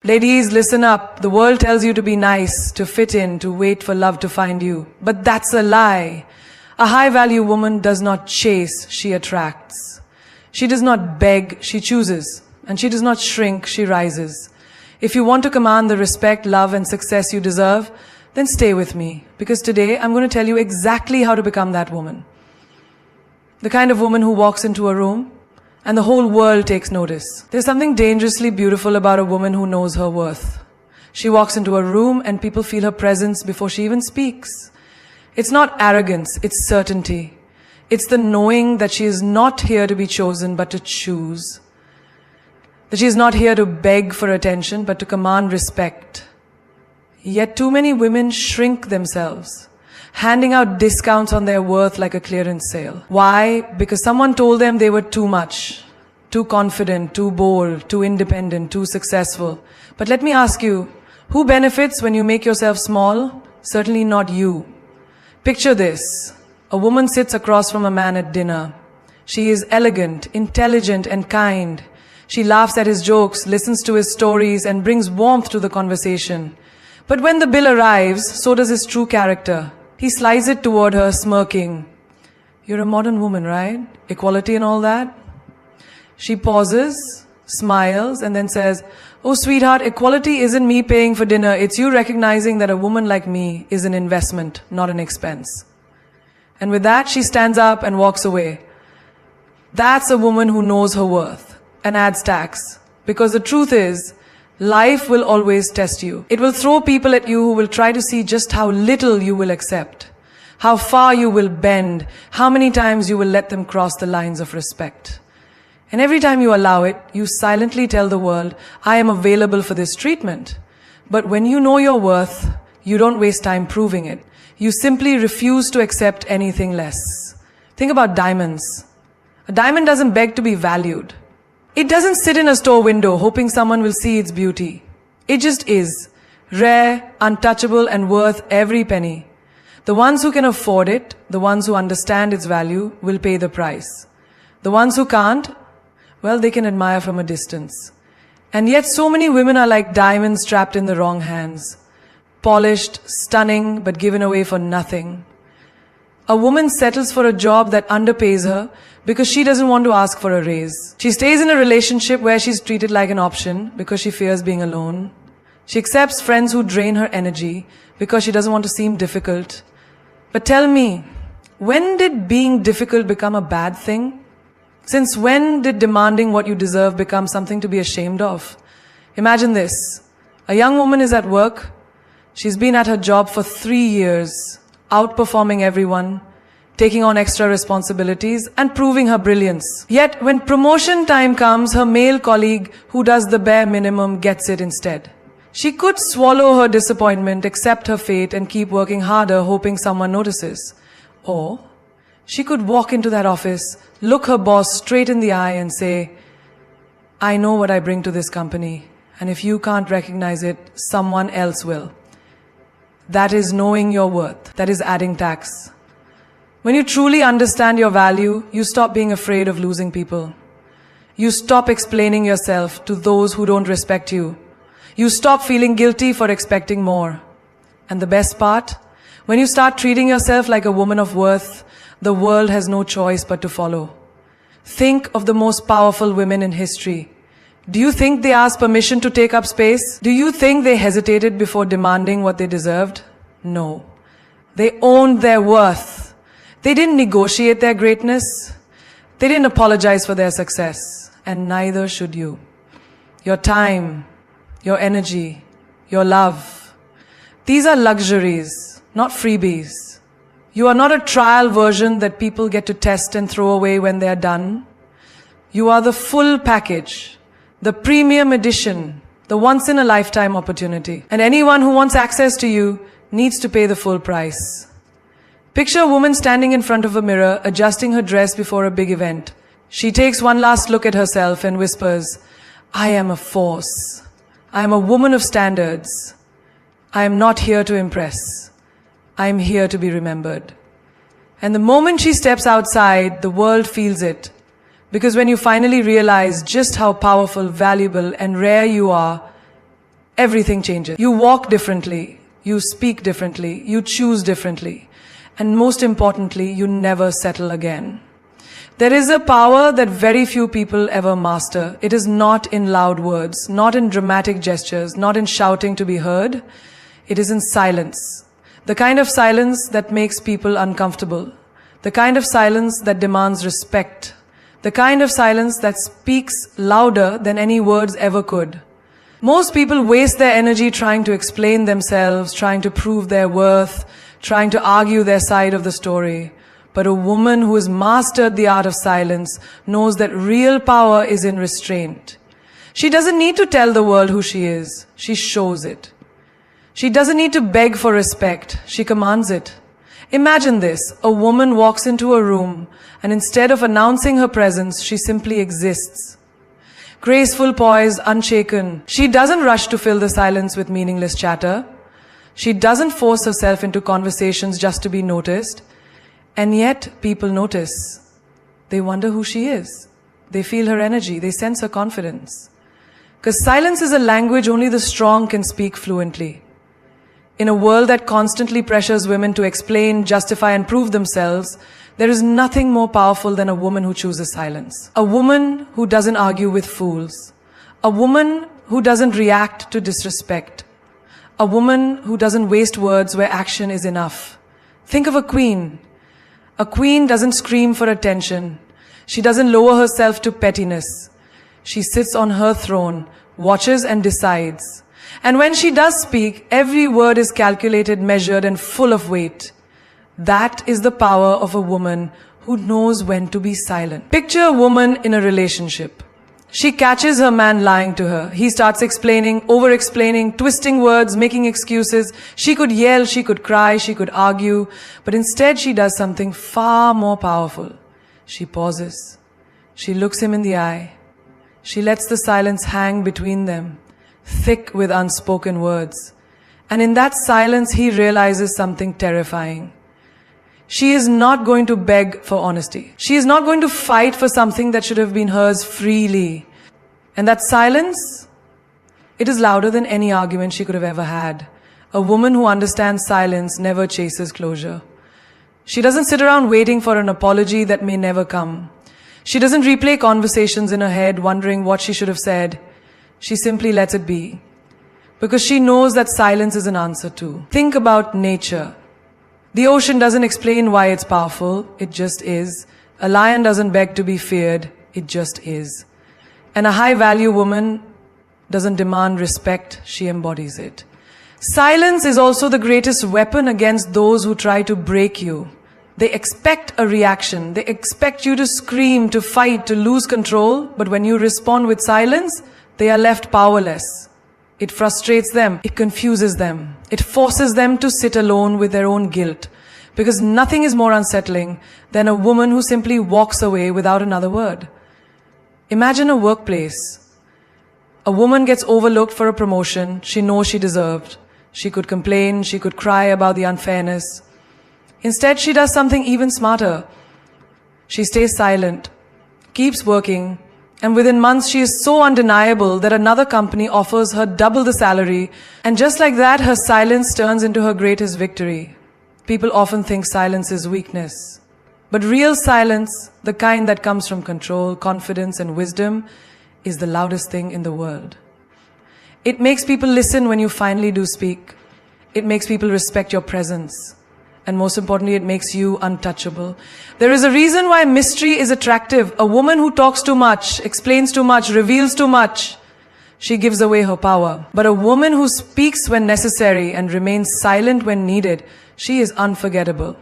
Ladies, listen up. The world tells you to be nice, to fit in, to wait for love to find you. But that's a lie. A high-value woman does not chase, she attracts. She does not beg, she chooses. And she does not shrink, she rises. If you want to command the respect, love, and success you deserve, then stay with me. Because today, I'm going to tell you exactly how to become that woman. The kind of woman who walks into a room, and the whole world takes notice. There's something dangerously beautiful about a woman who knows her worth. She walks into a room and people feel her presence before she even speaks. It's not arrogance, it's certainty. It's the knowing that she is not here to be chosen, but to choose. That she is not here to beg for attention, but to command respect. Yet too many women shrink themselves, handing out discounts on their worth like a clearance sale. Why? Because someone told them they were too much, too confident, too bold, too independent, too successful. But let me ask you, who benefits when you make yourself small? Certainly not you. Picture this. A woman sits across from a man at dinner. She is elegant, intelligent, and kind. She laughs at his jokes, listens to his stories, and brings warmth to the conversation. But when the bill arrives, so does his true character. He slides it toward her, smirking. You're a modern woman, right? Equality and all that? She pauses, smiles, and then says, oh, sweetheart, equality isn't me paying for dinner. It's you recognizing that a woman like me is an investment, not an expense. And with that, she stands up and walks away. That's a woman who knows her worth and adds tax. Because the truth is, life will always test you. It will throw people at you who will try to see just how little you will accept, how far you will bend, how many times you will let them cross the lines of respect. And every time you allow it, you silently tell the world, I am available for this treatment. But when you know your worth, you don't waste time proving it. You simply refuse to accept anything less. Think about diamonds. A diamond doesn't beg to be valued. It doesn't sit in a store window hoping someone will see its beauty. It just is. Rare, untouchable, and worth every penny. The ones who can afford it, the ones who understand its value, will pay the price. The ones who can't, well, they can admire from a distance. And yet so many women are like diamonds trapped in the wrong hands. Polished, stunning, but given away for nothing. A woman settles for a job that underpays her because she doesn't want to ask for a raise. She stays in a relationship where she's treated like an option because she fears being alone. She accepts friends who drain her energy because she doesn't want to seem difficult. But tell me, when did being difficult become a bad thing? Since when did demanding what you deserve become something to be ashamed of? Imagine this. A young woman is at work. She's been at her job for 3 years, outperforming everyone, taking on extra responsibilities, and proving her brilliance. Yet, when promotion time comes, her male colleague, who does the bare minimum, gets it instead. She could swallow her disappointment, accept her fate, and keep working harder, hoping someone notices. Or she could walk into that office, look her boss straight in the eye and say, I know what I bring to this company, and if you can't recognize it, someone else will. That is knowing your worth. That is adding tax. When you truly understand your value, you stop being afraid of losing people. You stop explaining yourself to those who don't respect you. You stop feeling guilty for expecting more. And the best part, when you start treating yourself like a woman of worth, the world has no choice but to follow. Think of the most powerful women in history. Do you think they asked permission to take up space? Do you think they hesitated before demanding what they deserved? No. They owned their worth. They didn't negotiate their greatness. They didn't apologize for their success. And neither should you. Your time, your energy, your love. These are luxuries, not freebies. You are not a trial version that people get to test and throw away when they are done. You are the full package. The premium edition, the once-in-a-lifetime opportunity. And anyone who wants access to you needs to pay the full price. Picture a woman standing in front of a mirror, adjusting her dress before a big event. She takes one last look at herself and whispers, I am a force. I am a woman of standards. I am not here to impress. I am here to be remembered. And the moment she steps outside, the world feels it. Because when you finally realize just how powerful, valuable, and rare you are, everything changes. You walk differently, you speak differently, you choose differently, and most importantly, you never settle again. There is a power that very few people ever master. It is not in loud words, not in dramatic gestures, not in shouting to be heard. It is in silence. The kind of silence that makes people uncomfortable. The kind of silence that demands respect. The kind of silence that speaks louder than any words ever could. Most people waste their energy trying to explain themselves, trying to prove their worth, trying to argue their side of the story. But a woman who has mastered the art of silence knows that real power is in restraint. She doesn't need to tell the world who she is. She shows it. She doesn't need to beg for respect. She commands it. Imagine this. A woman walks into a room and instead of announcing her presence, she simply exists. Graceful, poised, unshaken. She doesn't rush to fill the silence with meaningless chatter. She doesn't force herself into conversations just to be noticed. And yet, people notice. They wonder who she is. They feel her energy. They sense her confidence. Because silence is a language only the strong can speak fluently. In a world that constantly pressures women to explain, justify, and prove themselves, there is nothing more powerful than a woman who chooses silence. A woman who doesn't argue with fools. A woman who doesn't react to disrespect. A woman who doesn't waste words where action is enough. Think of a queen. A queen doesn't scream for attention. She doesn't lower herself to pettiness. She sits on her throne, watches and decides. And when she does speak, every word is calculated, measured, and full of weight. That is the power of a woman who knows when to be silent. Picture a woman in a relationship. She catches her man lying to her. He starts explaining, over-explaining, twisting words, making excuses. She could yell, she could cry, she could argue. But instead she does something far more powerful. She pauses. She looks him in the eye. She lets the silence hang between them, thick with unspoken words. And in that silence he realizes something terrifying. She is not going to beg for honesty. She is not going to fight for something that should have been hers freely. And that silence, it is louder than any argument she could have ever had. A woman who understands silence never chases closure. She doesn't sit around waiting for an apology that may never come. She doesn't replay conversations in her head wondering what she should have said. She simply lets it be. Because she knows that silence is an answer too. Think about nature. The ocean doesn't explain why it's powerful, it just is. A lion doesn't beg to be feared, it just is. And a high-value woman doesn't demand respect, she embodies it. Silence is also the greatest weapon against those who try to break you. They expect a reaction, they expect you to scream, to fight, to lose control, but when you respond with silence, they are left powerless. It frustrates them. It confuses them. It forces them to sit alone with their own guilt. Because nothing is more unsettling than a woman who simply walks away without another word. Imagine a workplace. A woman gets overlooked for a promotion she knows she deserved. She could complain, she could cry about the unfairness. Instead, she does something even smarter. She stays silent, keeps working, and within months she is so undeniable that another company offers her double the salary, and just like that her silence turns into her greatest victory. People often think silence is weakness. But real silence, the kind that comes from control, confidence, and wisdom, is the loudest thing in the world. It makes people listen when you finally do speak. It makes people respect your presence. And most importantly, it makes you untouchable. There is a reason why mystery is attractive. A woman who talks too much, explains too much, reveals too much, she gives away her power. But a woman who speaks when necessary and remains silent when needed, she is unforgettable.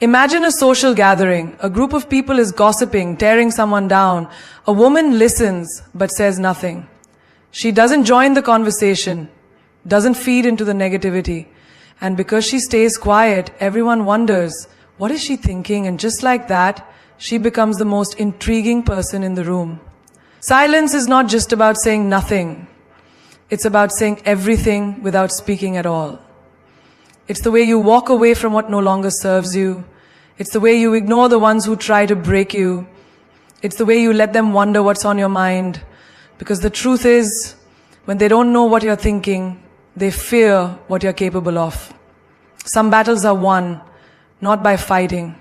Imagine a social gathering. A group of people is gossiping, tearing someone down. A woman listens, but says nothing. She doesn't join the conversation, doesn't feed into the negativity. And because she stays quiet, everyone wonders, what is she thinking? And just like that, she becomes the most intriguing person in the room. Silence is not just about saying nothing. It's about saying everything without speaking at all. It's the way you walk away from what no longer serves you. It's the way you ignore the ones who try to break you. It's the way you let them wonder what's on your mind. Because the truth is, When they don't know what you're thinking, they fear what you're capable of. Some battles are won, not by fighting,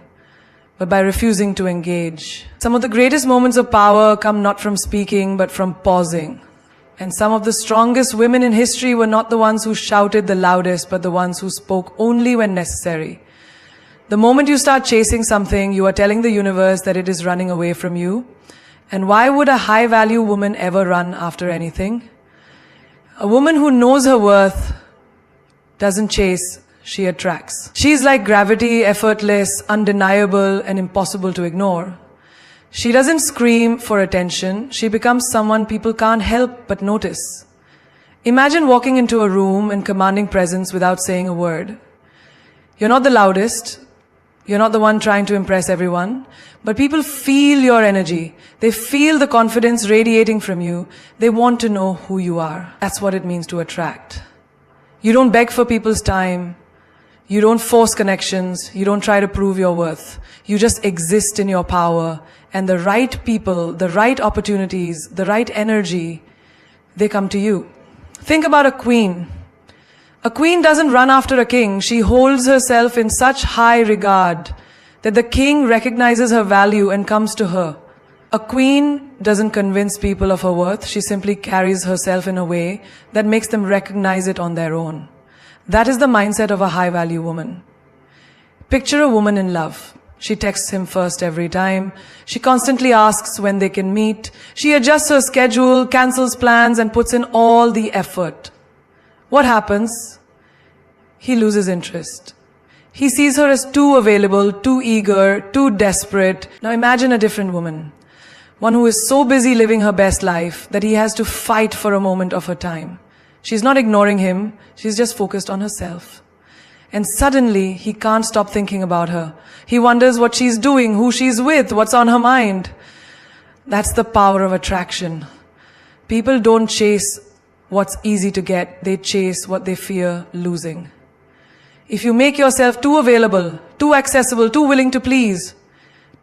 but by refusing to engage. Some of the greatest moments of power come not from speaking, but from pausing. And some of the strongest women in history were not the ones who shouted the loudest, but the ones who spoke only when necessary. The moment you start chasing something, you are telling the universe that it is running away from you. And why would a high-value woman ever run after anything? A woman who knows her worth doesn't chase, she attracts. She's like gravity, effortless, undeniable, and impossible to ignore. She doesn't scream for attention. She becomes someone people can't help but notice. Imagine walking into a room and commanding presence without saying a word. You're not the loudest. You're not the one trying to impress everyone. But people feel your energy. They feel the confidence radiating from you. They want to know who you are. That's what it means to attract. You don't beg for people's time. You don't force connections. You don't try to prove your worth. You just exist in your power. And the right people, the right opportunities, the right energy, they come to you. Think about a queen. A queen doesn't run after a king. She holds herself in such high regard that the king recognizes her value and comes to her. A queen doesn't convince people of her worth. She simply carries herself in a way that makes them recognize it on their own. That is the mindset of a high-value woman. Picture a woman in love. She texts him first every time. She constantly asks when they can meet. She adjusts her schedule, cancels plans, and puts in all the effort. What happens? He loses interest. He sees her as too available, too eager, too desperate. Now imagine a different woman. One who is so busy living her best life that he has to fight for a moment of her time. She's not ignoring him. She's just focused on herself. And suddenly, he can't stop thinking about her. He wonders what she's doing, who she's with, what's on her mind. That's the power of attraction. People don't chase what's easy to get. They chase what they fear losing. If you make yourself too available, too accessible, too willing to please,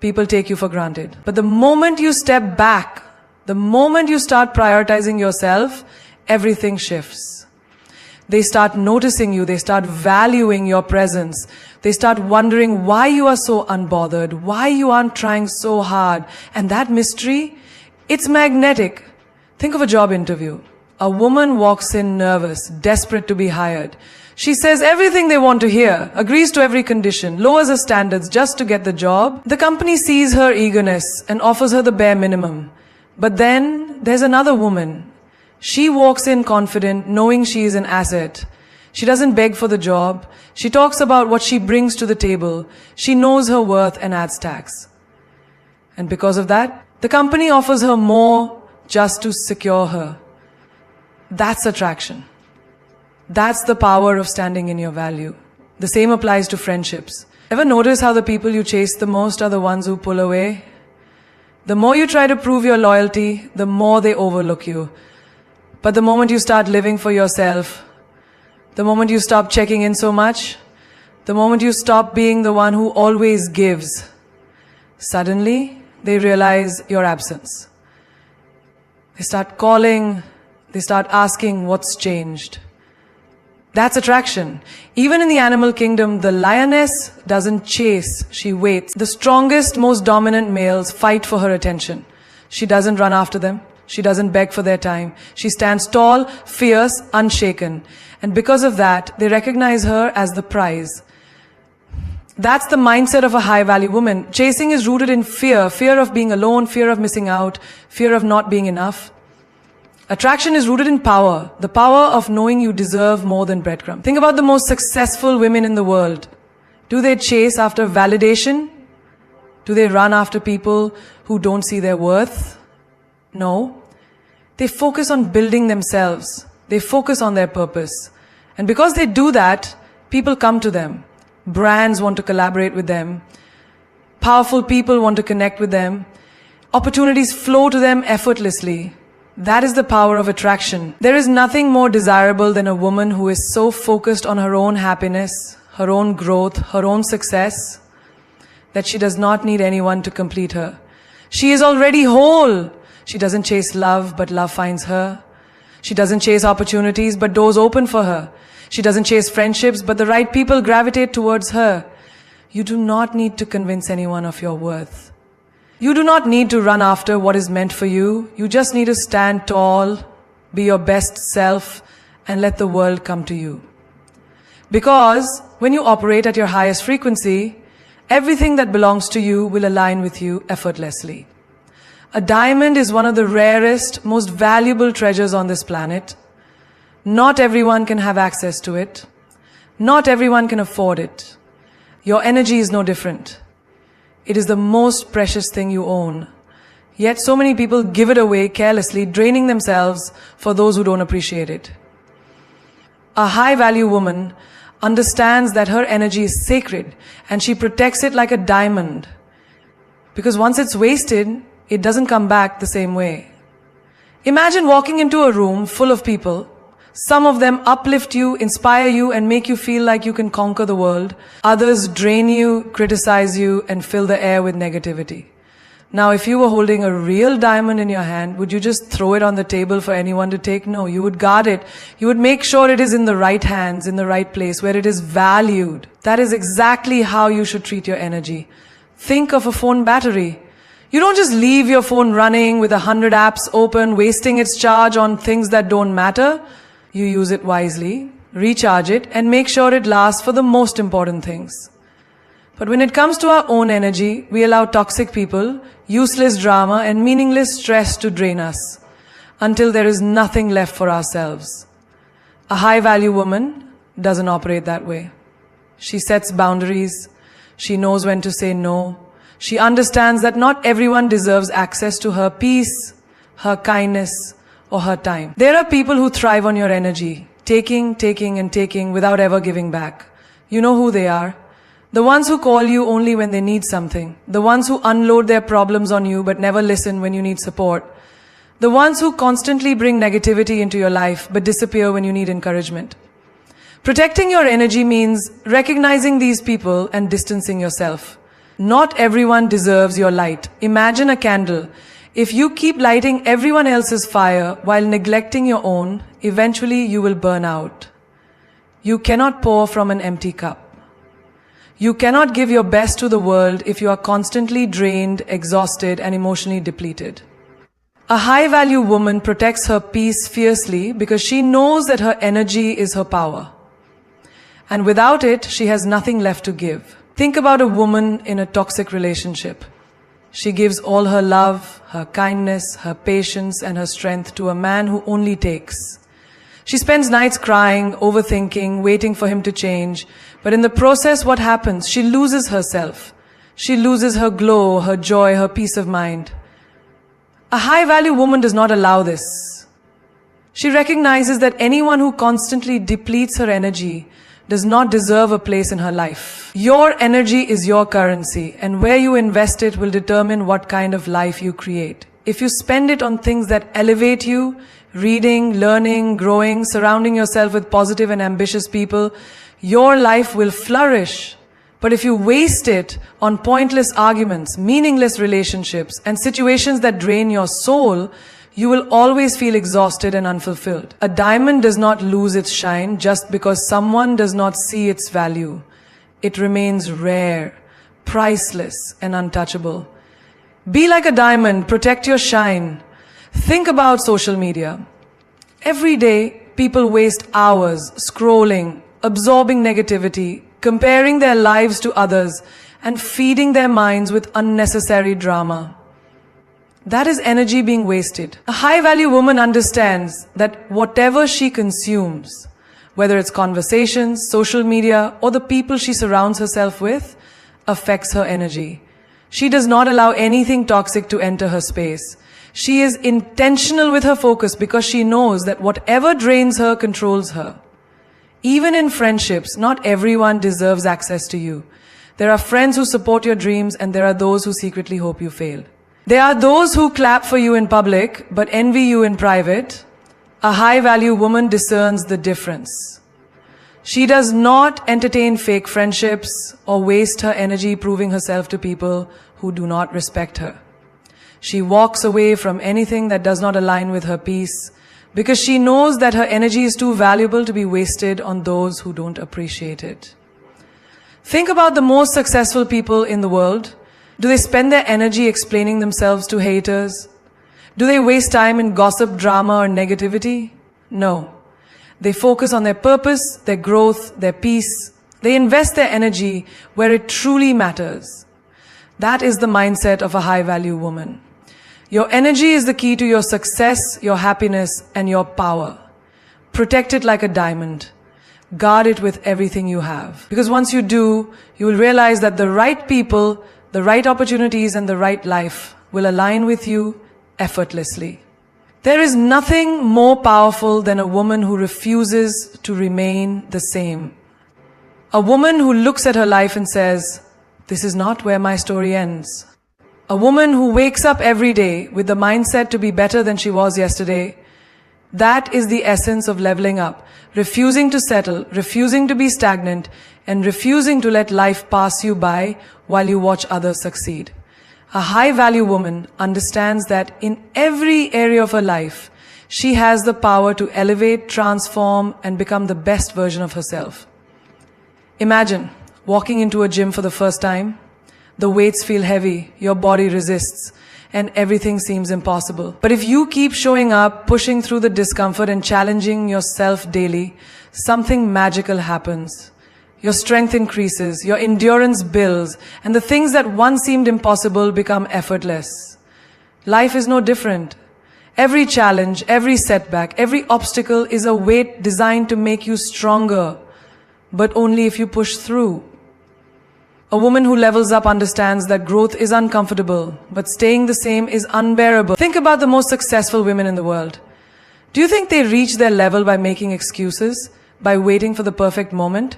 people take you for granted. But the moment you step back, the moment you start prioritizing yourself, everything shifts. They start noticing you. They start valuing your presence. They start wondering why you are so unbothered, why you aren't trying so hard. And that mystery, it's magnetic. Think of a job interview. A woman walks in nervous, desperate to be hired. She says everything they want to hear, agrees to every condition, lowers her standards just to get the job. The company sees her eagerness and offers her the bare minimum. But then there's another woman. She walks in confident, knowing she is an asset. She doesn't beg for the job. She talks about what she brings to the table. She knows her worth and adds tax. And because of that, the company offers her more just to secure her. That's attraction. That's the power of standing in your value. The same applies to friendships. Ever notice how the people you chase the most are the ones who pull away? The more you try to prove your loyalty, the more they overlook you. But the moment you start living for yourself, the moment you stop checking in so much, the moment you stop being the one who always gives, suddenly they realize your absence. They start calling, they start asking what's changed. That's attraction. Even in the animal kingdom, the lioness doesn't chase, she waits. The strongest, most dominant males fight for her attention. She doesn't run after them. She doesn't beg for their time. She stands tall, fierce, unshaken. And because of that, they recognize her as the prize. That's the mindset of a high-value woman. Chasing is rooted in fear. Fear of being alone, fear of missing out, fear of not being enough. Attraction is rooted in power. The power of knowing you deserve more than breadcrumbs. Think about the most successful women in the world. Do they chase after validation? Do they run after people who don't see their worth? No. They focus on building themselves. They focus on their purpose. And because they do that, people come to them. Brands want to collaborate with them. Powerful people want to connect with them. Opportunities flow to them effortlessly. That is the power of attraction. There is nothing more desirable than a woman who is so focused on her own happiness, her own growth, her own success, that she does not need anyone to complete her. She is already whole. She doesn't chase love, but love finds her. She doesn't chase opportunities, but doors open for her. She doesn't chase friendships, but the right people gravitate towards her. You do not need to convince anyone of your worth. You do not need to run after what is meant for you. You just need to stand tall, be your best self, and let the world come to you. Because when you operate at your highest frequency, everything that belongs to you will align with you effortlessly. A diamond is one of the rarest, most valuable treasures on this planet. Not everyone can have access to it. Not everyone can afford it. Your energy is no different. It is the most precious thing you own. Yet so many people give it away carelessly, draining themselves for those who don't appreciate it. A high-value woman understands that her energy is sacred and she protects it like a diamond. Because once it's wasted, it doesn't come back the same way. Imagine walking into a room full of people. Some of them uplift you, inspire you, and make you feel like you can conquer the world. Others drain you, criticize you, and fill the air with negativity. Now, if you were holding a real diamond in your hand, would you just throw it on the table for anyone to take? No, you would guard it. You would make sure it is in the right hands, in the right place, where it is valued. That is exactly how you should treat your energy. Think of a phone battery. You don't just leave your phone running with 100 apps open, wasting its charge on things that don't matter. You use it wisely, recharge it, and make sure it lasts for the most important things. But when it comes to our own energy, we allow toxic people, useless drama, and meaningless stress to drain us until there is nothing left for ourselves. A high-value woman doesn't operate that way. She sets boundaries. She knows when to say no. She understands that not everyone deserves access to her peace, her kindness, or her time. There are people who thrive on your energy, taking, and taking without ever giving back. You know who they are. The ones who call you only when they need something. The ones who unload their problems on you but never listen when you need support. The ones who constantly bring negativity into your life but disappear when you need encouragement. Protecting your energy means recognizing these people and distancing yourself. Not everyone deserves your light. Imagine a candle. If you keep lighting everyone else's fire while neglecting your own, eventually you will burn out. You cannot pour from an empty cup. You cannot give your best to the world if you are constantly drained, exhausted, and emotionally depleted. A high-value woman protects her peace fiercely because she knows that her energy is her power. And without it, she has nothing left to give. Think about a woman in a toxic relationship. She gives all her love, her kindness, her patience, and her strength to a man who only takes. She spends nights crying, overthinking, waiting for him to change. But in the process, what happens? She loses herself. She loses her glow, her joy, her peace of mind. A high-value woman does not allow this. She recognizes that anyone who constantly depletes her energy does not deserve a place in her life. Your energy is your currency, and where you invest it will determine what kind of life you create. If you spend it on things that elevate you, reading, learning, growing, surrounding yourself with positive and ambitious people, your life will flourish. But if you waste it on pointless arguments, meaningless relationships, and situations that drain your soul, you will always feel exhausted and unfulfilled. A diamond does not lose its shine just because someone does not see its value. It remains rare, priceless, and untouchable. Be like a diamond, protect your shine. Think about social media. Every day, people waste hours scrolling, absorbing negativity, comparing their lives to others, and feeding their minds with unnecessary drama. That is energy being wasted. A high-value woman understands that whatever she consumes, whether it's conversations, social media, or the people she surrounds herself with, affects her energy. She does not allow anything toxic to enter her space. She is intentional with her focus because she knows that whatever drains her controls her. Even in friendships, not everyone deserves access to you. There are friends who support your dreams, and there are those who secretly hope you fail. There are those who clap for you in public but envy you in private. A high-value woman discerns the difference. She does not entertain fake friendships or waste her energy proving herself to people who do not respect her. She walks away from anything that does not align with her peace, because she knows that her energy is too valuable to be wasted on those who don't appreciate it. Think about the most successful people in the world. Do they spend their energy explaining themselves to haters? Do they waste time in gossip, drama, or negativity? No. They focus on their purpose, their growth, their peace. They invest their energy where it truly matters. That is the mindset of a high-value woman. Your energy is the key to your success, your happiness, and your power. Protect it like a diamond. Guard it with everything you have. Because once you do, you will realize that the right people, the right opportunities, and the right life will align with you effortlessly. There is nothing more powerful than a woman who refuses to remain the same. A woman who looks at her life and says, "This is not where my story ends." A woman who wakes up every day with the mindset to be better than she was yesterday. That is the essence of leveling up. Refusing to settle, refusing to be stagnant, and refusing to let life pass you by while you watch others succeed. A high-value woman understands that in every area of her life, she has the power to elevate, transform, and become the best version of herself. Imagine walking into a gym for the first time. The weights feel heavy, your body resists, and everything seems impossible. But if you keep showing up, pushing through the discomfort and challenging yourself daily, something magical happens. Your strength increases, your endurance builds, and the things that once seemed impossible become effortless. Life is no different. Every challenge, every setback, every obstacle is a weight designed to make you stronger, but only if you push through. A woman who levels up understands that growth is uncomfortable, but staying the same is unbearable. Think about the most successful women in the world. Do you think they reach their level by making excuses, by waiting for the perfect moment,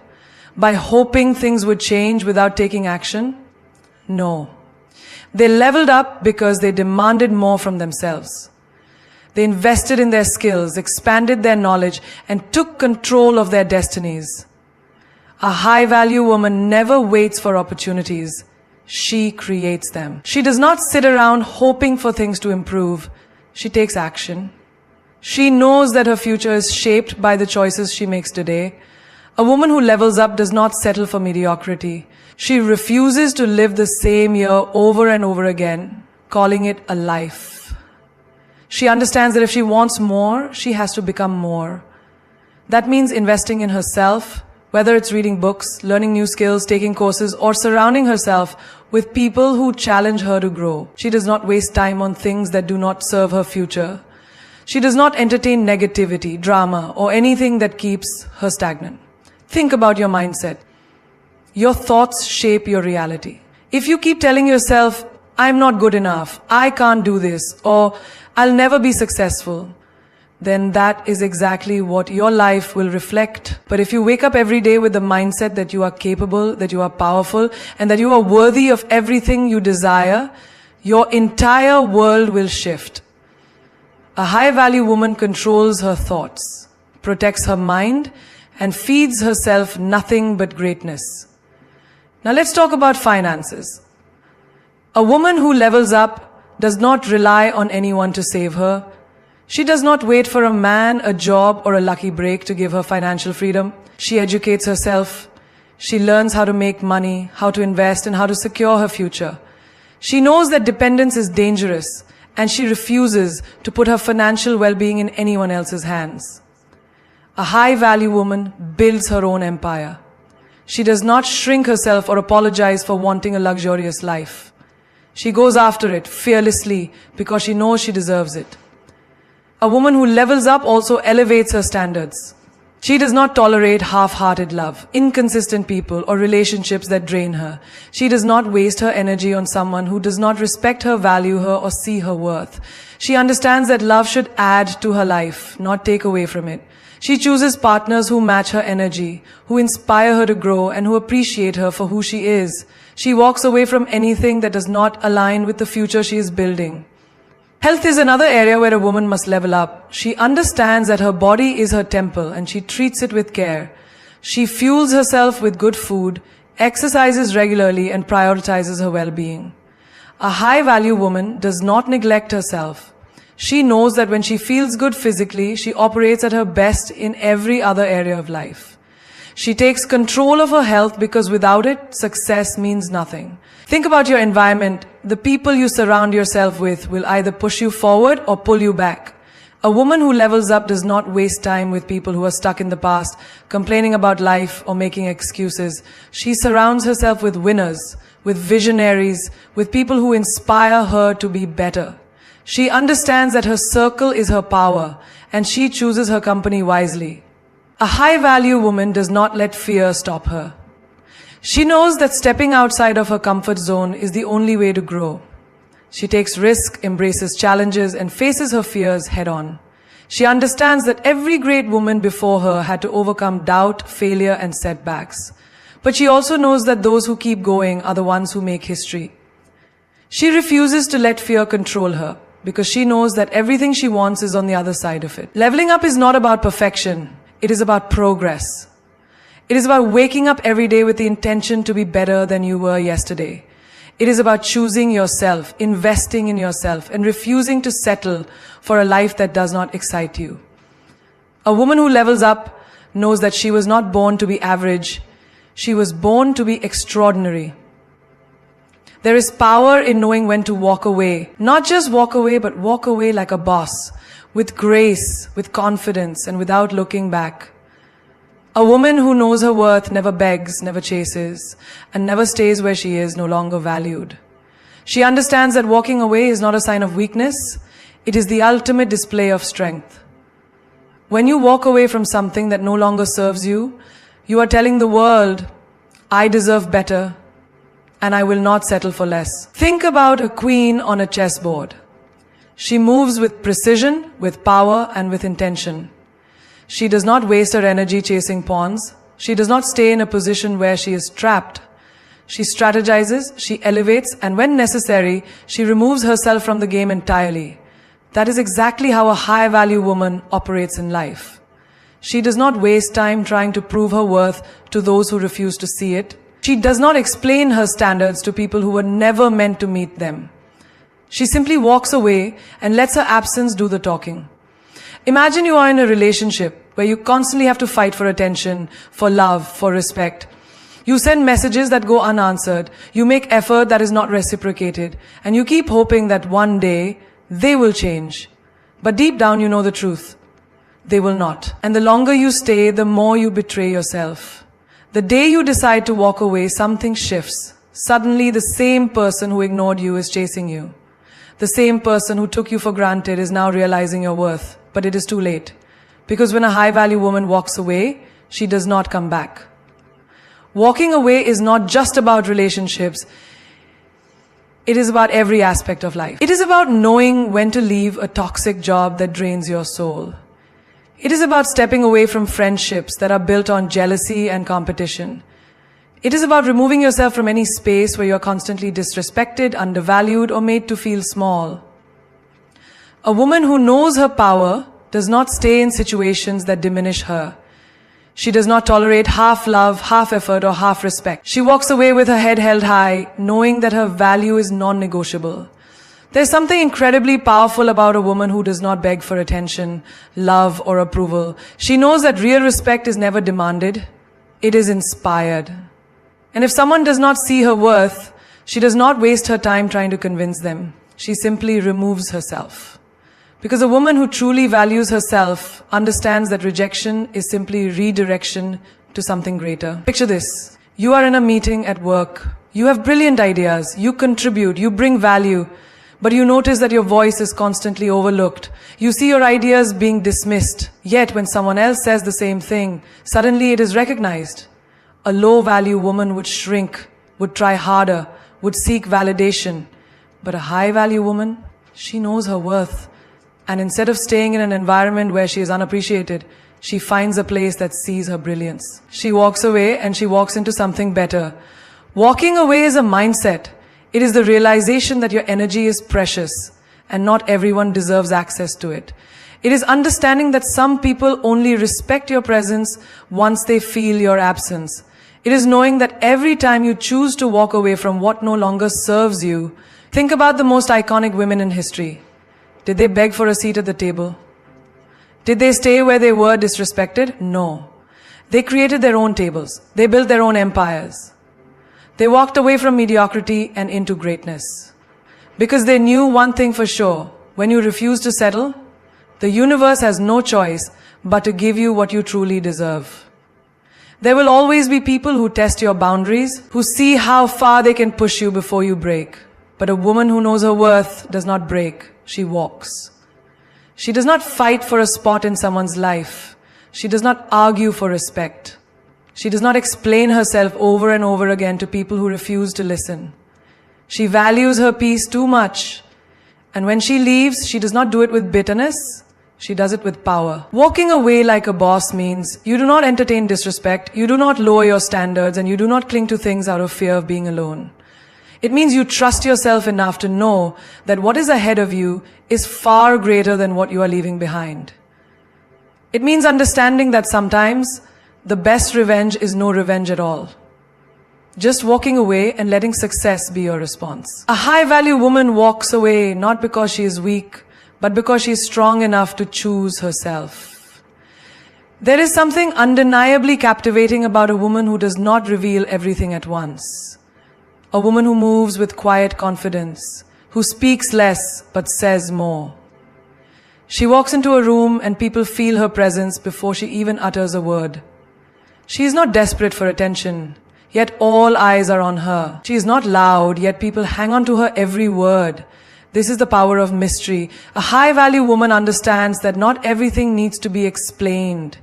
by hoping things would change without taking action? No. They leveled up because they demanded more from themselves. They invested in their skills, expanded their knowledge, and took control of their destinies. A high-value woman never waits for opportunities. She creates them. She does not sit around hoping for things to improve. She takes action. She knows that her future is shaped by the choices she makes today. A woman who levels up does not settle for mediocrity. She refuses to live the same year over and over again, calling it a life. She understands that if she wants more, she has to become more. That means investing in herself, whether it's reading books, learning new skills, taking courses, or surrounding herself with people who challenge her to grow. She does not waste time on things that do not serve her future. She does not entertain negativity, drama, or anything that keeps her stagnant. Think about your mindset. Your thoughts shape your reality. If you keep telling yourself, "I'm not good enough, I can't do this," or "I'll never be successful," then that is exactly what your life will reflect. But if you wake up every day with the mindset that you are capable, that you are powerful, and that you are worthy of everything you desire, your entire world will shift. A high-value woman controls her thoughts, protects her mind, and feeds herself nothing but greatness. Now let's talk about finances. A woman who levels up does not rely on anyone to save her. She does not wait for a man, a job, or a lucky break to give her financial freedom. She educates herself. She learns how to make money, how to invest, and how to secure her future. She knows that dependence is dangerous, and she refuses to put her financial well-being in anyone else's hands. A high-value woman builds her own empire. She does not shrink herself or apologize for wanting a luxurious life. She goes after it fearlessly because she knows she deserves it. A woman who levels up also elevates her standards. She does not tolerate half-hearted love, inconsistent people, or relationships that drain her. She does not waste her energy on someone who does not respect her, value her, or see her worth. She understands that love should add to her life, not take away from it. She chooses partners who match her energy, who inspire her to grow, and who appreciate her for who she is. She walks away from anything that does not align with the future she is building. Health is another area where a woman must level up. She understands that her body is her temple and she treats it with care. She fuels herself with good food, exercises regularly, and prioritizes her well-being. A high-value woman does not neglect herself. She knows that when she feels good physically, she operates at her best in every other area of life. She takes control of her health because without it, success means nothing. Think about your environment. The people you surround yourself with will either push you forward or pull you back. A woman who levels up does not waste time with people who are stuck in the past, complaining about life or making excuses. She surrounds herself with winners, with visionaries, with people who inspire her to be better. She understands that her circle is her power, and she chooses her company wisely. A high-value woman does not let fear stop her. She knows that stepping outside of her comfort zone is the only way to grow. She takes risks, embraces challenges, and faces her fears head-on. She understands that every great woman before her had to overcome doubt, failure, and setbacks. But she also knows that those who keep going are the ones who make history. She refuses to let fear control her, because she knows that everything she wants is on the other side of it. Leveling up is not about perfection. It is about progress. It is about waking up every day with the intention to be better than you were yesterday. It is about choosing yourself, investing in yourself, and refusing to settle for a life that does not excite you. A woman who levels up knows that she was not born to be average. She was born to be extraordinary. There is power in knowing when to walk away. Not just walk away, but walk away like a boss, with grace, with confidence, and without looking back. A woman who knows her worth never begs, never chases, and never stays where she is no longer valued. She understands that walking away is not a sign of weakness. It is the ultimate display of strength. When you walk away from something that no longer serves you, you are telling the world, I deserve better, and I will not settle for less. Think about a queen on a chessboard. She moves with precision, with power, and with intention. She does not waste her energy chasing pawns. She does not stay in a position where she is trapped. She strategizes, she elevates, and when necessary, she removes herself from the game entirely. That is exactly how a high-value woman operates in life. She does not waste time trying to prove her worth to those who refuse to see it. She does not explain her standards to people who were never meant to meet them. She simply walks away and lets her absence do the talking. Imagine you are in a relationship where you constantly have to fight for attention, for love, for respect. You send messages that go unanswered. You make effort that is not reciprocated. And you keep hoping that one day they will change. But deep down you know the truth. They will not. And the longer you stay, the more you betray yourself. The day you decide to walk away, something shifts. Suddenly the same person who ignored you is chasing you. The same person who took you for granted is now realizing your worth. But it is too late. Because when a high-value woman walks away, she does not come back. Walking away is not just about relationships. It is about every aspect of life. It is about knowing when to leave a toxic job that drains your soul. It is about stepping away from friendships that are built on jealousy and competition. It is about removing yourself from any space where you are constantly disrespected, undervalued, or made to feel small. A woman who knows her power does not stay in situations that diminish her. She does not tolerate half love, half effort, or half respect. She walks away with her head held high, knowing that her value is non-negotiable. There's something incredibly powerful about a woman who does not beg for attention, love, or approval. She knows that real respect is never demanded. It is inspired. And if someone does not see her worth, she does not waste her time trying to convince them. She simply removes herself. Because a woman who truly values herself understands that rejection is simply redirection to something greater. Picture this. You are in a meeting at work. You have brilliant ideas. You contribute. You bring value. But you notice that your voice is constantly overlooked. You see your ideas being dismissed. Yet when someone else says the same thing, suddenly it is recognized. A low-value woman would shrink, would try harder, would seek validation. But a high-value woman, she knows her worth. And instead of staying in an environment where she is unappreciated, she finds a place that sees her brilliance. She walks away and she walks into something better. Walking away is a mindset. It is the realization that your energy is precious and not everyone deserves access to it. It is understanding that some people only respect your presence once they feel your absence. It is knowing that every time you choose to walk away from what no longer serves you, think about the most iconic women in history. Did they beg for a seat at the table? Did they stay where they were disrespected? No. They created their own tables. They built their own empires. They walked away from mediocrity and into greatness. Because they knew one thing for sure. When you refuse to settle, the universe has no choice but to give you what you truly deserve. There will always be people who test your boundaries, who see how far they can push you before you break. But a woman who knows her worth does not break, she walks. She does not fight for a spot in someone's life. She does not argue for respect. She does not explain herself over and over again to people who refuse to listen. She values her peace too much. And when she leaves, she does not do it with bitterness. She does it with power. Walking away like a boss means you do not entertain disrespect, you do not lower your standards, and you do not cling to things out of fear of being alone. It means you trust yourself enough to know that what is ahead of you is far greater than what you are leaving behind. It means understanding that sometimes the best revenge is no revenge at all. Just walking away and letting success be your response. A high-value woman walks away not because she is weak, but because she is strong enough to choose herself. There is something undeniably captivating about a woman who does not reveal everything at once. A woman who moves with quiet confidence, who speaks less but says more. She walks into a room and people feel her presence before she even utters a word. She is not desperate for attention, yet all eyes are on her. She is not loud, yet people hang on to her every word. This is the power of mystery. A high-value woman understands that not everything needs to be explained.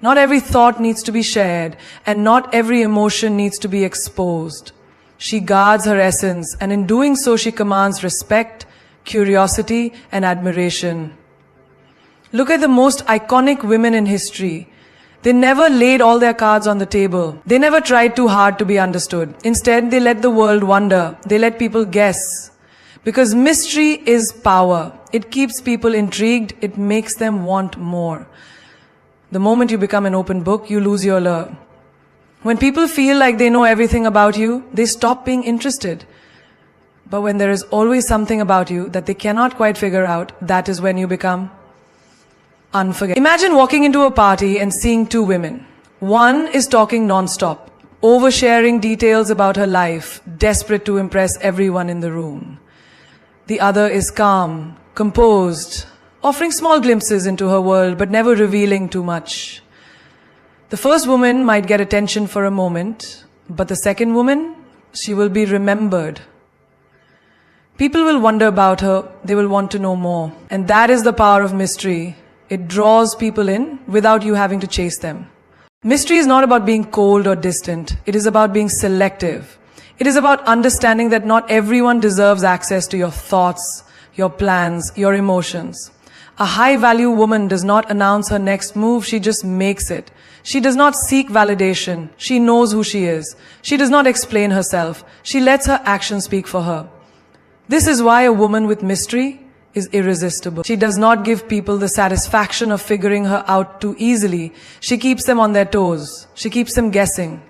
Not every thought needs to be shared, and not every emotion needs to be exposed. She guards her essence, and in doing so she commands respect, curiosity, and admiration. Look at the most iconic women in history. They never laid all their cards on the table. They never tried too hard to be understood. Instead, they let the world wonder. They let people guess. Because mystery is power. It keeps people intrigued. It makes them want more. The moment you become an open book, you lose your allure. When people feel like they know everything about you, they stop being interested. But when there is always something about you that they cannot quite figure out, that is when you become unforgettable. Imagine walking into a party and seeing two women. One is talking non-stop, oversharing details about her life, desperate to impress everyone in the room. The other is calm, composed, offering small glimpses into her world, but never revealing too much. The first woman might get attention for a moment, but the second woman, she will be remembered. People will wonder about her, they will want to know more. And that is the power of mystery. It draws people in without you having to chase them. Mystery is not about being cold or distant. It is about being selective. It is about understanding that not everyone deserves access to your thoughts, your plans, your emotions. A high-value woman does not announce her next move, she just makes it. She does not seek validation. She knows who she is. She does not explain herself. She lets her actions speak for her. This is why a woman with mystery is irresistible. She does not give people the satisfaction of figuring her out too easily. She keeps them on their toes. She keeps them guessing.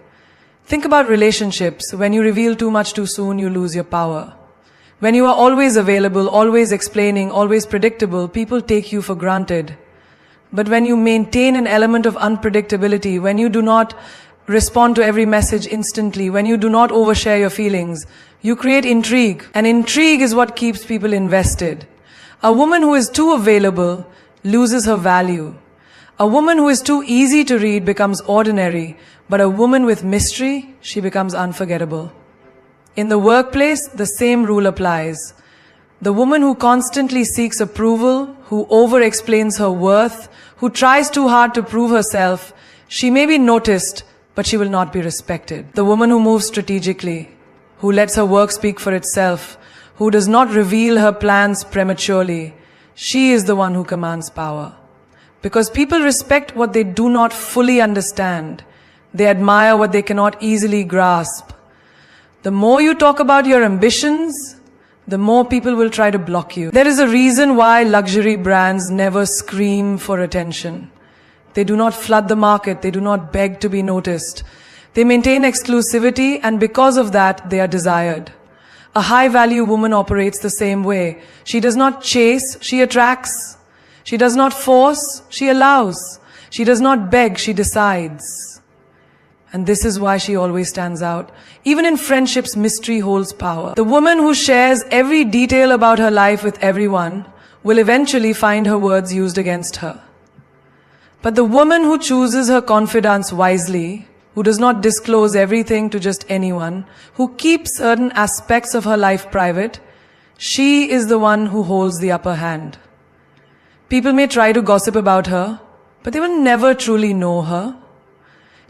Think about relationships. When you reveal too much too soon, you lose your power. When you are always available, always explaining, always predictable, people take you for granted. But when you maintain an element of unpredictability, when you do not respond to every message instantly, when you do not overshare your feelings, you create intrigue. And intrigue is what keeps people invested. A woman who is too available loses her value. A woman who is too easy to read becomes ordinary, but a woman with mystery, she becomes unforgettable. In the workplace, the same rule applies. The woman who constantly seeks approval, who over-explains her worth, who tries too hard to prove herself, she may be noticed, but she will not be respected. The woman who moves strategically, who lets her work speak for itself, who does not reveal her plans prematurely, she is the one who commands power. Because people respect what they do not fully understand. They admire what they cannot easily grasp. The more you talk about your ambitions, the more people will try to block you. There is a reason why luxury brands never scream for attention. They do not flood the market. They do not beg to be noticed. They maintain exclusivity, and because of that, they are desired. A high-value woman operates the same way. She does not chase, she attracts. She does not force, she allows. She does not beg, she decides. And this is why she always stands out. Even in friendships, mystery holds power. The woman who shares every detail about her life with everyone will eventually find her words used against her. But the woman who chooses her confidants wisely, who does not disclose everything to just anyone, who keeps certain aspects of her life private, she is the one who holds the upper hand. People may try to gossip about her, but they will never truly know her.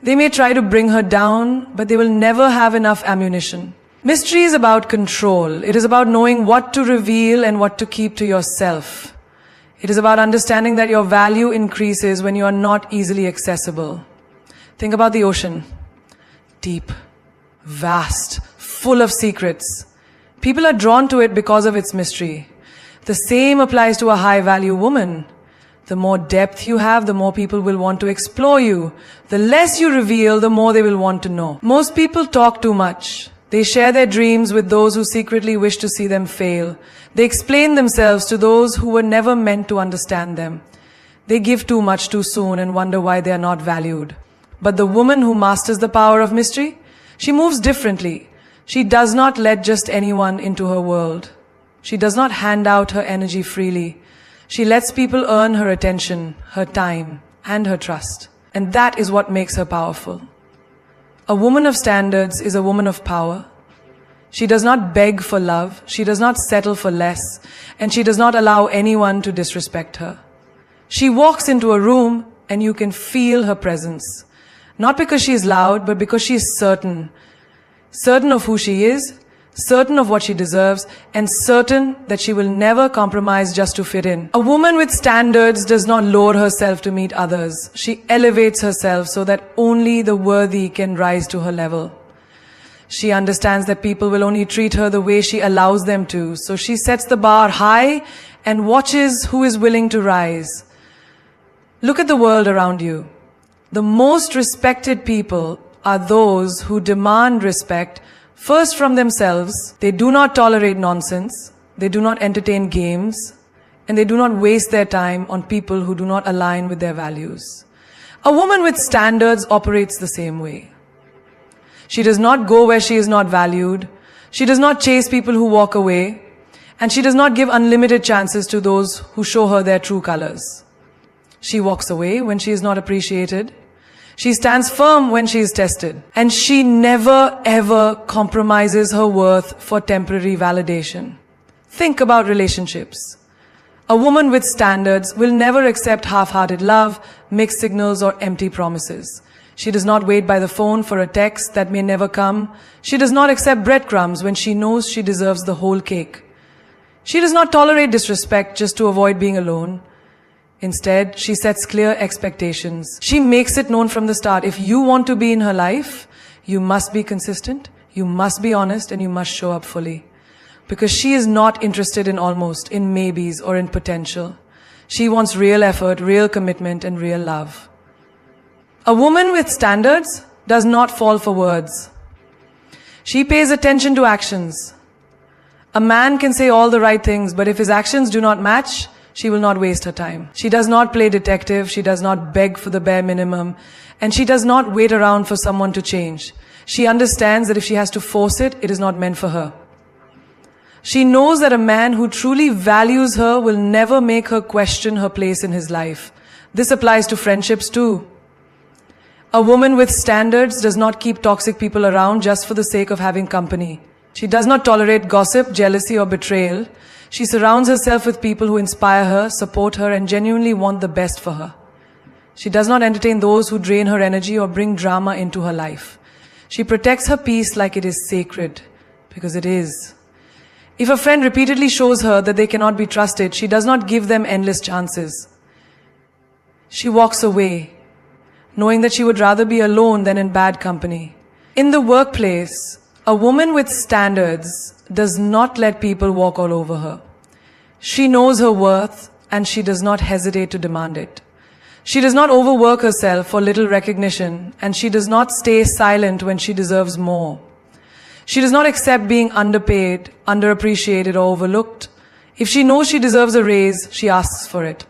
They may try to bring her down, but they will never have enough ammunition. Mystery is about control. It is about knowing what to reveal and what to keep to yourself. It is about understanding that your value increases when you are not easily accessible. Think about the ocean. Deep, vast, full of secrets. People are drawn to it because of its mystery. The same applies to a high-value woman. The more depth you have, the more people will want to explore you. The less you reveal, the more they will want to know. Most people talk too much. They share their dreams with those who secretly wish to see them fail. They explain themselves to those who were never meant to understand them. They give too much too soon and wonder why they are not valued. But the woman who masters the power of mystery, she moves differently. She does not let just anyone into her world. She does not hand out her energy freely. She lets people earn her attention, her time, and her trust. And that is what makes her powerful. A woman of standards is a woman of power. She does not beg for love. She does not settle for less. And she does not allow anyone to disrespect her. She walks into a room and you can feel her presence. Not because she is loud, but because she is certain. Certain of who she is, certain of what she deserves, and certain that she will never compromise just to fit in. A woman with standards does not lower herself to meet others. She elevates herself so that only the worthy can rise to her level. She understands that people will only treat her the way she allows them to, so she sets the bar high and watches who is willing to rise. Look at the world around you. The most respected people are those who demand respect first from themselves. They do not tolerate nonsense. They do not entertain games. And they do not waste their time on people who do not align with their values. A woman with standards operates the same way. She does not go where she is not valued. She does not chase people who walk away. And she does not give unlimited chances to those who show her their true colors. She walks away when she is not appreciated. She stands firm when she is tested. And she never ever compromises her worth for temporary validation. Think about relationships. A woman with standards will never accept half-hearted love, mixed signals, or empty promises. She does not wait by the phone for a text that may never come. She does not accept breadcrumbs when she knows she deserves the whole cake. She does not tolerate disrespect just to avoid being alone. Instead, she sets clear expectations. She makes it known from the start. If you want to be in her life, you must be consistent, you must be honest, and you must show up fully. Because she is not interested in almost, in maybes, or in potential. She wants real effort, real commitment, and real love. A woman with standards does not fall for words. She pays attention to actions. A man can say all the right things, but if his actions do not match, she will not waste her time. She does not play detective, she does not beg for the bare minimum, and she does not wait around for someone to change. She understands that if she has to force it, it is not meant for her. She knows that a man who truly values her will never make her question her place in his life. This applies to friendships too. A woman with standards does not keep toxic people around just for the sake of having company. She does not tolerate gossip, jealousy, or betrayal. She surrounds herself with people who inspire her, support her, and genuinely want the best for her. She does not entertain those who drain her energy or bring drama into her life. She protects her peace like it is sacred, because it is. If a friend repeatedly shows her that they cannot be trusted, she does not give them endless chances. She walks away, knowing that she would rather be alone than in bad company. In the workplace, a woman with standards does not let people walk all over her. She knows her worth and she does not hesitate to demand it. She does not overwork herself for little recognition and she does not stay silent when she deserves more. She does not accept being underpaid, underappreciated, or overlooked. If she knows she deserves a raise, she asks for it.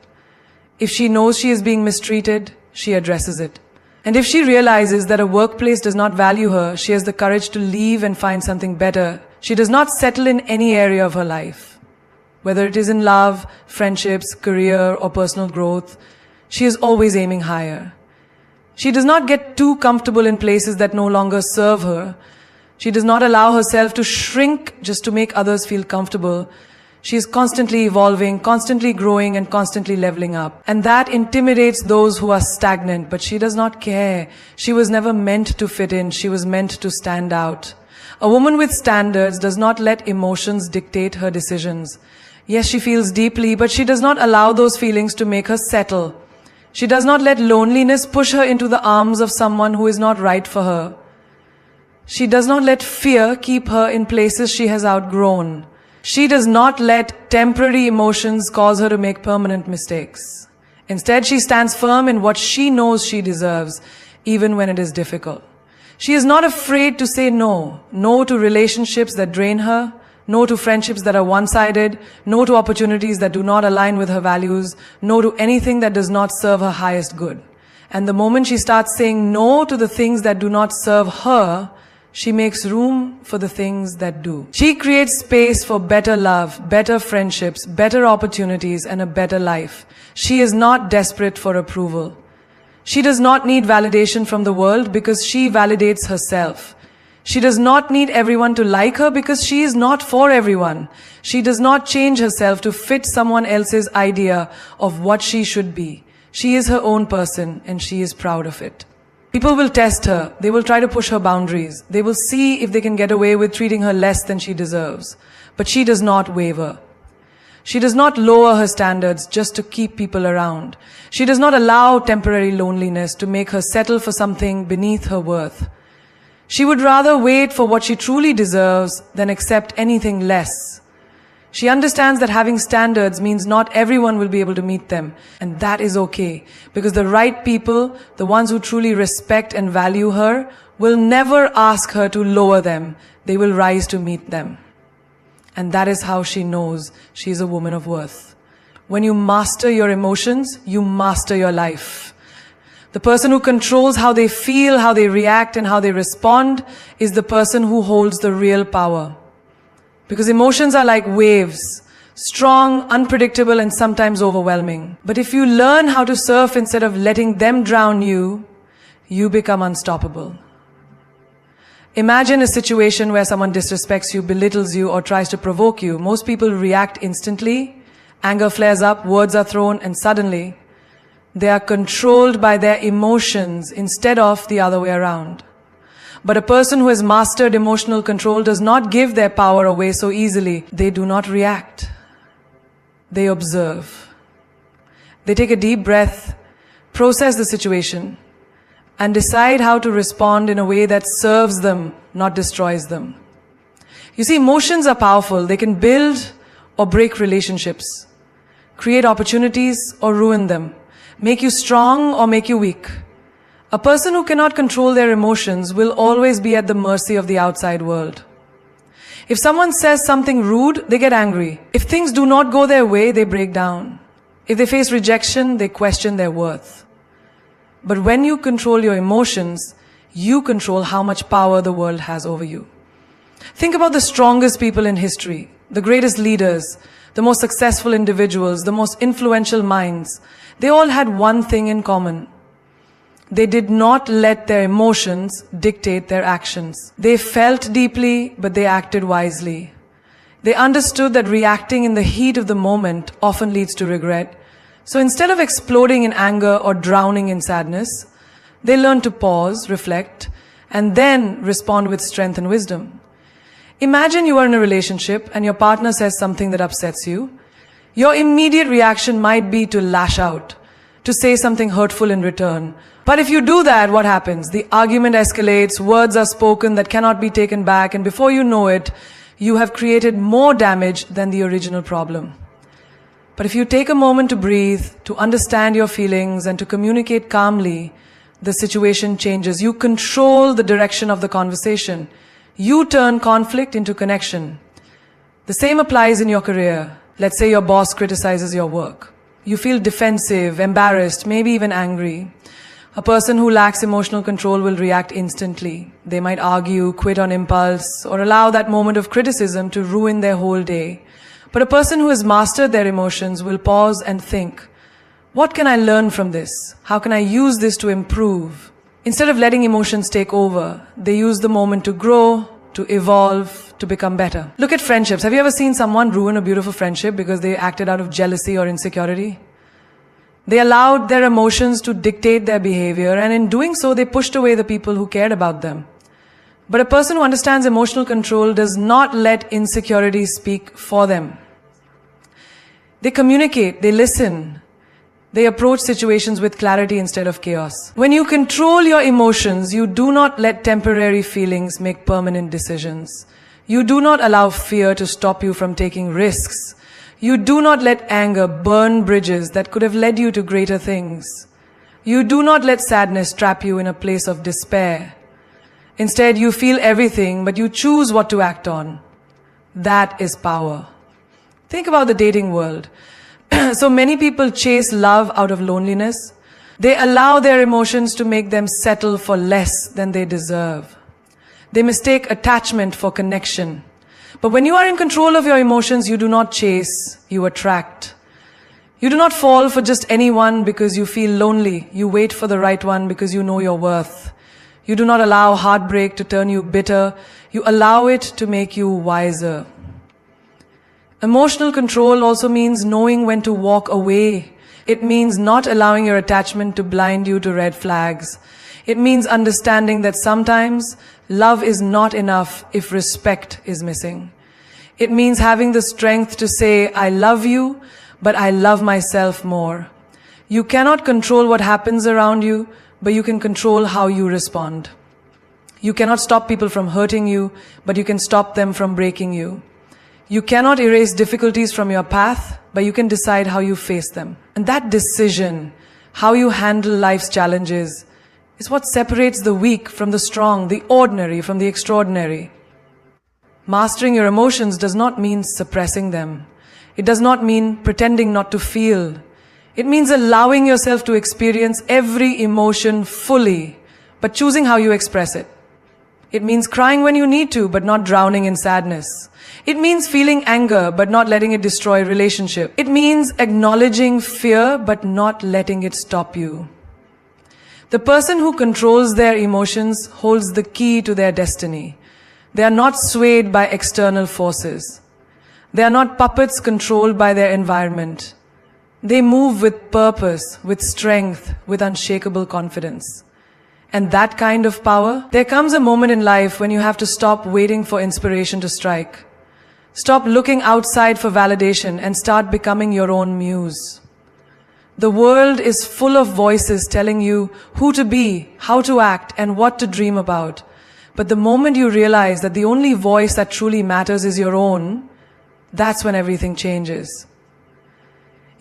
If she knows she is being mistreated, she addresses it. And if she realizes that a workplace does not value her, she has the courage to leave and find something better. She does not settle in any area of her life. Whether it is in love, friendships, career, or personal growth, she is always aiming higher. She does not get too comfortable in places that no longer serve her. She does not allow herself to shrink just to make others feel comfortable. She is constantly evolving, constantly growing, and constantly leveling up. And that intimidates those who are stagnant, but she does not care. She was never meant to fit in. She was meant to stand out. A woman with standards does not let emotions dictate her decisions. Yes, she feels deeply, but she does not allow those feelings to make her settle. She does not let loneliness push her into the arms of someone who is not right for her. She does not let fear keep her in places she has outgrown. She does not let temporary emotions cause her to make permanent mistakes. Instead, she stands firm in what she knows she deserves, even when it is difficult. She is not afraid to say no. No to relationships that drain her. No to friendships that are one-sided. No to opportunities that do not align with her values. No to anything that does not serve her highest good. And the moment she starts saying no to the things that do not serve her, she makes room for the things that do. She creates space for better love, better friendships, better opportunities, and a better life. She is not desperate for approval. She does not need validation from the world because she validates herself. She does not need everyone to like her because she is not for everyone. She does not change herself to fit someone else's idea of what she should be. She is her own person and she is proud of it. People will test her. They will try to push her boundaries. They will see if they can get away with treating her less than she deserves. But she does not waver. She does not lower her standards just to keep people around. She does not allow temporary loneliness to make her settle for something beneath her worth. She would rather wait for what she truly deserves than accept anything less. She understands that having standards means not everyone will be able to meet them. And that is okay. Because the right people, the ones who truly respect and value her, will never ask her to lower them. They will rise to meet them. And that is how she knows she is a woman of worth. When you master your emotions, you master your life. The person who controls how they feel, how they react, and how they respond is the person who holds the real power. Because emotions are like waves, strong, unpredictable, and sometimes overwhelming. But if you learn how to surf instead of letting them drown you, you become unstoppable. Imagine a situation where someone disrespects you, belittles you, or tries to provoke you. Most people react instantly, anger flares up, words are thrown, and suddenly they are controlled by their emotions instead of the other way around. But a person who has mastered emotional control does not give their power away so easily. They do not react. They observe. They take a deep breath, process the situation, and decide how to respond in a way that serves them, not destroys them. You see, emotions are powerful. They can build or break relationships, create opportunities or ruin them, make you strong or make you weak. A person who cannot control their emotions will always be at the mercy of the outside world. If someone says something rude, they get angry. If things do not go their way, they break down. If they face rejection, they question their worth. But when you control your emotions, you control how much power the world has over you. Think about the strongest people in history, the greatest leaders, the most successful individuals, the most influential minds. They all had one thing in common. They did not let their emotions dictate their actions. They felt deeply, but they acted wisely. They understood that reacting in the heat of the moment often leads to regret. So instead of exploding in anger or drowning in sadness, they learned to pause, reflect, and then respond with strength and wisdom. Imagine you are in a relationship and your partner says something that upsets you. Your immediate reaction might be to lash out, to say something hurtful in return. But if you do that, what happens? The argument escalates, words are spoken that cannot be taken back, and before you know it, you have created more damage than the original problem. But if you take a moment to breathe, to understand your feelings, and to communicate calmly, the situation changes. You control the direction of the conversation. You turn conflict into connection. The same applies in your career. Let's say your boss criticizes your work. You feel defensive, embarrassed, maybe even angry. A person who lacks emotional control will react instantly. They might argue, quit on impulse, or allow that moment of criticism to ruin their whole day. But a person who has mastered their emotions will pause and think, what can I learn from this? How can I use this to improve? Instead of letting emotions take over, they use the moment to grow, to evolve, to become better. Look at friendships. Have you ever seen someone ruin a beautiful friendship because they acted out of jealousy or insecurity? They allowed their emotions to dictate their behavior, and in doing so, they pushed away the people who cared about them. But a person who understands emotional control does not let insecurity speak for them. They communicate, they listen, they approach situations with clarity instead of chaos. When you control your emotions, you do not let temporary feelings make permanent decisions. You do not allow fear to stop you from taking risks. You do not let anger burn bridges that could have led you to greater things. You do not let sadness trap you in a place of despair. Instead, you feel everything, but you choose what to act on. That is power. Think about the dating world. So many people chase love out of loneliness. They allow their emotions to make them settle for less than they deserve. They mistake attachment for connection. But when you are in control of your emotions, you do not chase, you attract. You do not fall for just anyone because you feel lonely. You wait for the right one because you know your worth. You do not allow heartbreak to turn you bitter. You allow it to make you wiser. Emotional control also means knowing when to walk away. It means not allowing your attachment to blind you to red flags. It means understanding that sometimes love is not enough if respect is missing. It means having the strength to say, I love you, but I love myself more. You cannot control what happens around you, but you can control how you respond. You cannot stop people from hurting you, but you can stop them from breaking you. You cannot erase difficulties from your path, but you can decide how you face them. And that decision, how you handle life's challenges, is what separates the weak from the strong, the ordinary from the extraordinary. Mastering your emotions does not mean suppressing them. It does not mean pretending not to feel. It means allowing yourself to experience every emotion fully, but choosing how you express it. It means crying when you need to, but not drowning in sadness. It means feeling anger, but not letting it destroy relationship. It means acknowledging fear, but not letting it stop you. The person who controls their emotions holds the key to their destiny. They are not swayed by external forces. They are not puppets controlled by their environment. They move with purpose, with strength, with unshakable confidence. And that kind of power, there comes a moment in life when you have to stop waiting for inspiration to strike. Stop looking outside for validation and start becoming your own muse. The world is full of voices telling you who to be, how to act, and what to dream about. But the moment you realize that the only voice that truly matters is your own, that's when everything changes.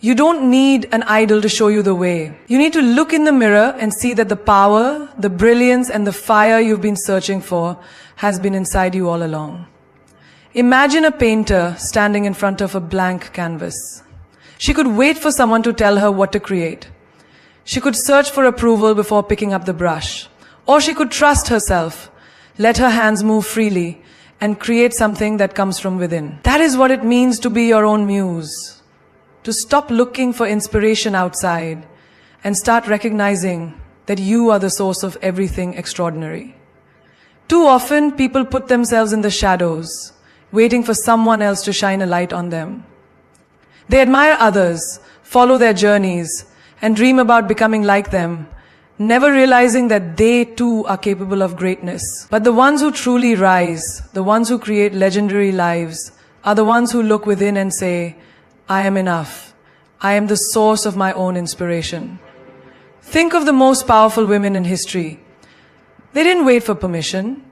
You don't need an idol to show you the way. You need to look in the mirror and see that the power, the brilliance, and the fire you've been searching for has been inside you all along. Imagine a painter standing in front of a blank canvas. She could wait for someone to tell her what to create. She could search for approval before picking up the brush. Or she could trust herself, let her hands move freely, and create something that comes from within. That is what it means to be your own muse. To stop looking for inspiration outside and start recognizing that you are the source of everything extraordinary. Too often, people put themselves in the shadows, waiting for someone else to shine a light on them. They admire others, follow their journeys, and dream about becoming like them, never realizing that they too are capable of greatness. But the ones who truly rise, the ones who create legendary lives, are the ones who look within and say, I am enough. I am the source of my own inspiration. Think of the most powerful women in history. They didn't wait for permission.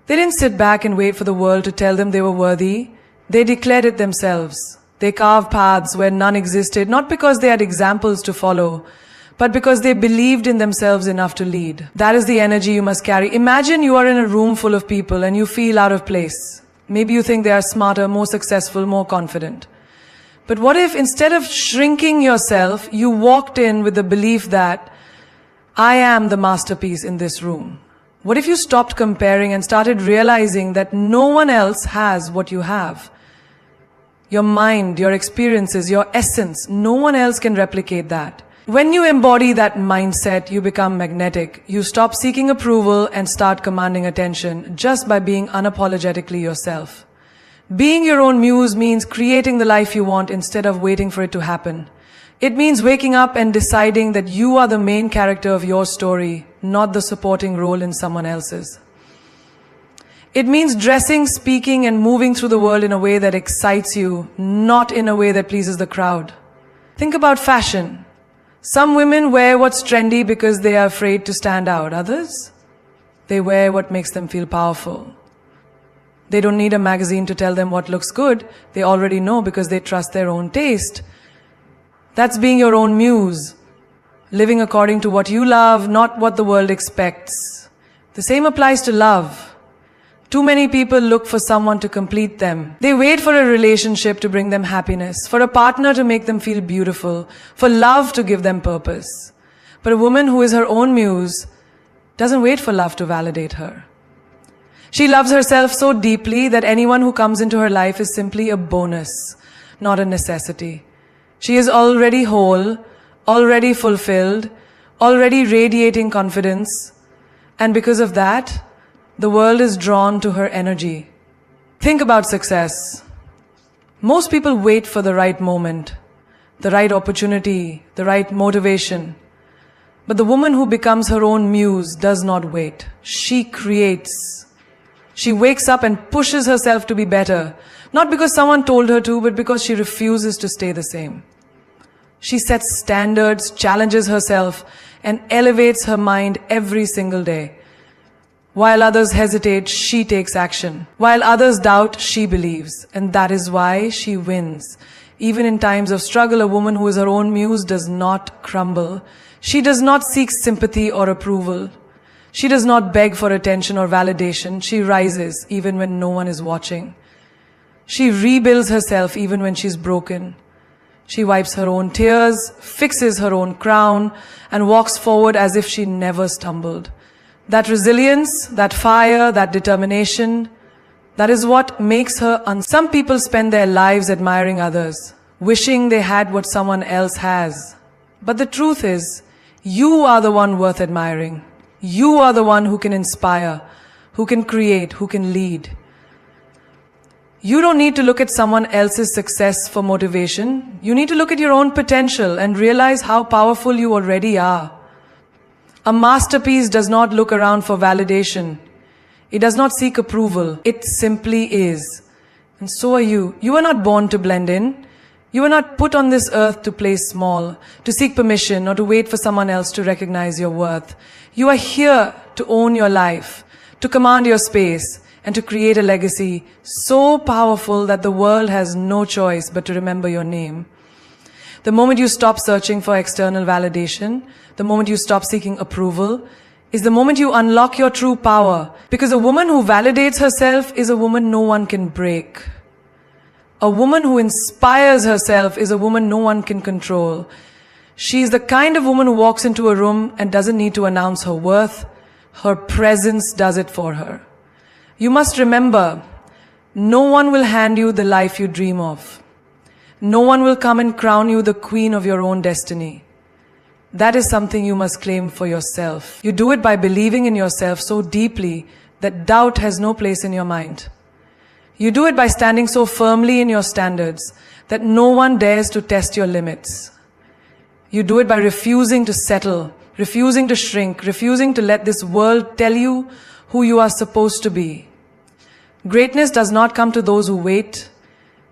They didn't sit back and wait for the world to tell them they were worthy. They declared it themselves. They carved paths where none existed, not because they had examples to follow, but because they believed in themselves enough to lead. That is the energy you must carry. Imagine you are in a room full of people and you feel out of place. Maybe you think they are smarter, more successful, more confident. But what if instead of shrinking yourself, you walked in with the belief that I am the masterpiece in this room? What if you stopped comparing and started realizing that no one else has what you have? Your mind, your experiences, your essence, no one else can replicate that. When you embody that mindset, you become magnetic. You stop seeking approval and start commanding attention just by being unapologetically yourself. Being your own muse means creating the life you want instead of waiting for it to happen. It means waking up and deciding that you are the main character of your story, not the supporting role in someone else's. It means dressing, speaking, and moving through the world in a way that excites you, not in a way that pleases the crowd. Think about fashion. Some women wear what's trendy because they are afraid to stand out. Others, they wear what makes them feel powerful. They don't need a magazine to tell them what looks good. They already know because they trust their own taste. That's being your own muse. Living according to what you love, not what the world expects. The same applies to love. Too many people look for someone to complete them. They wait for a relationship to bring them happiness, for a partner to make them feel beautiful, for love to give them purpose. But a woman who is her own muse doesn't wait for love to validate her. She loves herself so deeply that anyone who comes into her life is simply a bonus, not a necessity. She is already whole, already fulfilled, already radiating confidence, and because of that, the world is drawn to her energy. Think about success. Most people wait for the right moment, the right opportunity, the right motivation. But the woman who becomes her own muse does not wait. She creates. She wakes up and pushes herself to be better, not because someone told her to, but because she refuses to stay the same. She sets standards, challenges herself, and elevates her mind every single day. While others hesitate, she takes action. While others doubt, she believes. And that is why she wins. Even in times of struggle, a woman who is her own muse does not crumble. She does not seek sympathy or approval. She does not beg for attention or validation. She rises even when no one is watching. She rebuilds herself even when she's broken. She wipes her own tears, fixes her own crown, and walks forward as if she never stumbled. That resilience, that fire, that determination, that is what makes her Some people spend their lives admiring others, wishing they had what someone else has. But the truth is, you are the one worth admiring. You are the one who can inspire, who can create, who can lead. You don't need to look at someone else's success for motivation. You need to look at your own potential and realize how powerful you already are. A masterpiece does not look around for validation. It does not seek approval. It simply is. And so are you. You are not born to blend in. You are not put on this earth to play small, to seek permission, or to wait for someone else to recognize your worth. You are here to own your life, to command your space, and to create a legacy so powerful that the world has no choice but to remember your name. The moment you stop searching for external validation, the moment you stop seeking approval, is the moment you unlock your true power. Because a woman who validates herself is a woman no one can break. A woman who inspires herself is a woman no one can control. She is the kind of woman who walks into a room and doesn't need to announce her worth. Her presence does it for her. You must remember, no one will hand you the life you dream of. No one will come and crown you the queen of your own destiny. That is something you must claim for yourself. You do it by believing in yourself so deeply that doubt has no place in your mind. You do it by standing so firmly in your standards that no one dares to test your limits. You do it by refusing to settle, refusing to shrink, refusing to let this world tell you who you are supposed to be. Greatness does not come to those who wait.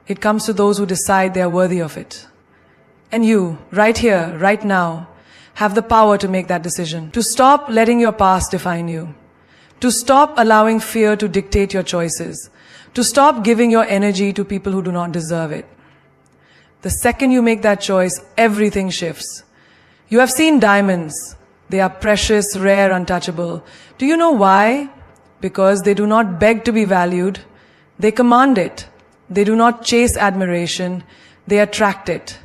It comes to those who decide they are worthy of it. And you, right here, right now, have the power to make that decision. To stop letting your past define you. To stop allowing fear to dictate your choices. To stop giving your energy to people who do not deserve it. The second you make that choice, everything shifts. You have seen diamonds. They are precious, rare, untouchable. Do you know why? Because they do not beg to be valued. They command it. They do not chase admiration. They attract it.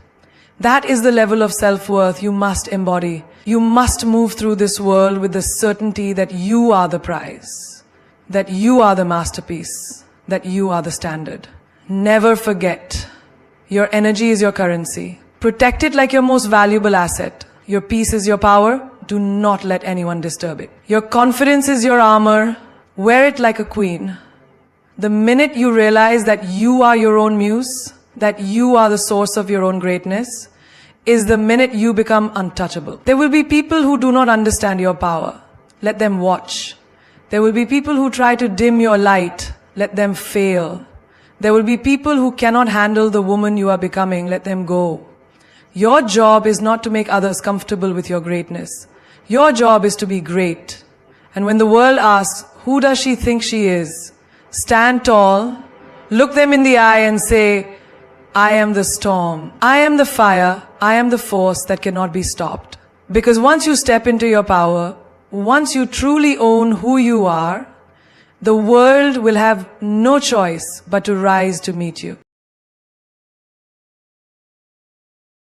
That is the level of self-worth you must embody. You must move through this world with the certainty that you are the prize, that you are the masterpiece, that you are the standard. Never forget, your energy is your currency. Protect it like your most valuable asset. Your peace is your power. Do not let anyone disturb it. Your confidence is your armor. Wear it like a queen. The minute you realize that you are your own muse, that you are the source of your own greatness, is the minute you become untouchable. There will be people who do not understand your power. Let them watch. There will be people who try to dim your light. Let them fail. There will be people who cannot handle the woman you are becoming. Let them go. Your job is not to make others comfortable with your greatness. Your job is to be great. And when the world asks, who does she think she is? Stand tall, look them in the eye and say, I am the storm. I am the fire. I am the force that cannot be stopped. Because once you step into your power, once you truly own who you are, the world will have no choice but to rise to meet you.